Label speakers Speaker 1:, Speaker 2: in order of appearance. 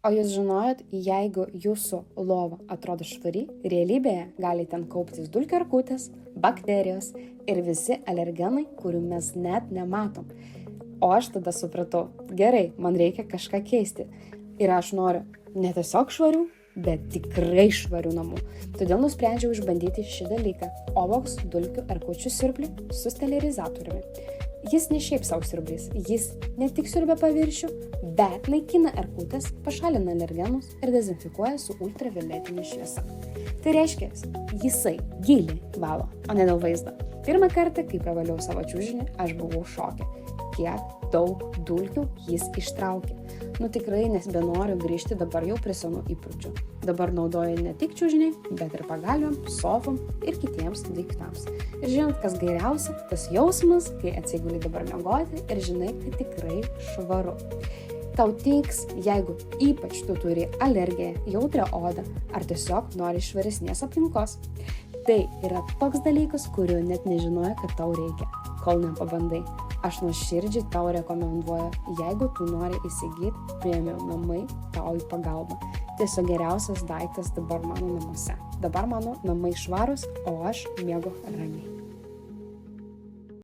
Speaker 1: O jūs žinojot, jeigu jūsų lova atrodo švari, realybėje gali ten kauptis dulkių erkutės, bakterijos ir visi alergenai, kurių mes net nematom. O aš tada supratau, gerai, man reikia kažką keisti. Ir aš noriu ne tiesiog švarių, bet tikrai švarių namų. Todėl nusprendžiau išbandyti šį dalyką – Ovox dulkių erkučių siurblį su sterilizatoriumi. Jis ne šiaip savo siurblys, jis ne tik siurbia paviršių, bet naikina erkutės, pašalina alergenus ir dezinfikuoja su ultravioletinė šviesa. Tai reiškia, jisai giliai valo, o ne dėl vaizdo. Pirmą kartą, kai pravaliau savo čiužinį, aš buvau šoke. Kiek daug dulkių jis ištraukė. Tikrai nebenoriu grįžti dabar jau prie senų įpročių. Dabar naudoju ne tik čiužiniai, bet ir pagalvėm, sofom ir kitiems daiktams. Ir žinot, kas geriausia, tas jausmas, kai atsiguli dabar miegoti ir žinai, kad tikrai švaru. Tau tiks, jeigu ypač tu turi alergiją, jautrią odą ar tiesiog nori švaresnės aplinkos. Tai yra toks dalykas, kurio net nežinojo, kad tau reikia, kol nepabandai. Aš nuoširdžiai tau rekomenduoju, jeigu tu nori įsigyti, Premium namai tau į pagalbą. Tiesiog geriausias daiktas dabar mano namuose. Dabar mano namai švarūs, o aš miegu ramiai.